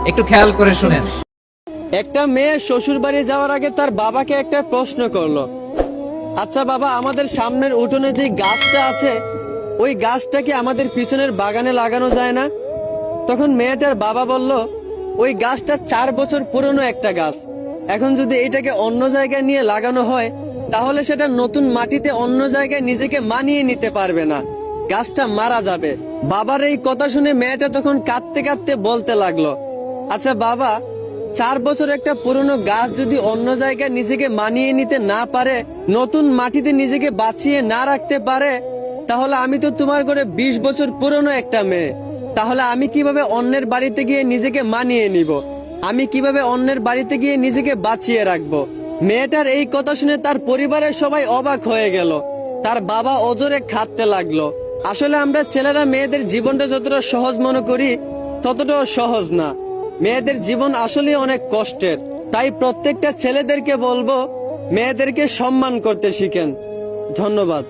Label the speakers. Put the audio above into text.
Speaker 1: একটু খেয়াল করে শুনেন।
Speaker 2: একটা মেয়ে শ্বশুর বাড়ি যাওয়ার আগে তার বাবাকে একটা প্রশ্ন করলো, আচ্ছা বাবা, আমাদের সামনের উঠোনে যে গাছটা আছে ওই গাছটা কি আমাদের পিছনের বাগানে লাগানো যায় না? তখন মেয়েটার বাবা বলল, ওই গাছটা 4 বছর পুরনো একটা গাছ, এখন যদি এটাকে অন্য জায়গায় নিয়ে লাগানো হয় তাহলে সেটা নতুন মাটিতে অন্য জায়গায় নিজেকে মানিয়ে নিতে পারবে না, গাছটা মারা যাবে। বাবার এই কথা শুনে মেয়েটা তখন কাঁদতে কাঁদতে বলতে লাগলো, আচ্ছা বাবা, 4 বছর একটা পুরনো গাছ যদি অন্য জায়গায় নিজেকে মানিয়ে নিতে না পারে, নতুন মাটিতে নিজেকে বাঁচিয়ে না রাখতে পারে, তাহলে আমি তো তোমার ঘরে 20 বছর পুরনো একটা মেয়ে, তাহলে আমি কিভাবে অন্যের বাড়িতে গিয়ে নিজেকে মানিয়ে নিব? আমি কিভাবে অন্যের বাড়িতে গিয়ে নিজেকে বাঁচিয়ে রাখবো? মেয়েটার এই কথা শুনে তার পরিবারের সবাই অবাক হয়ে গেল। তার বাবা অজরে খাটতে লাগলো। আসলে আমরা ছেলেরা মেয়েদের জীবনটা যতটা সহজ মনে করি ততটাও সহজ না। মেয়েদের জীবন আসলে অনেক কষ্টের। তাই প্রত্যেকটা ছেলেদেরকে বলবো, মেয়েদেরকে সম্মান করতে শিখেন। ধন্যবাদ।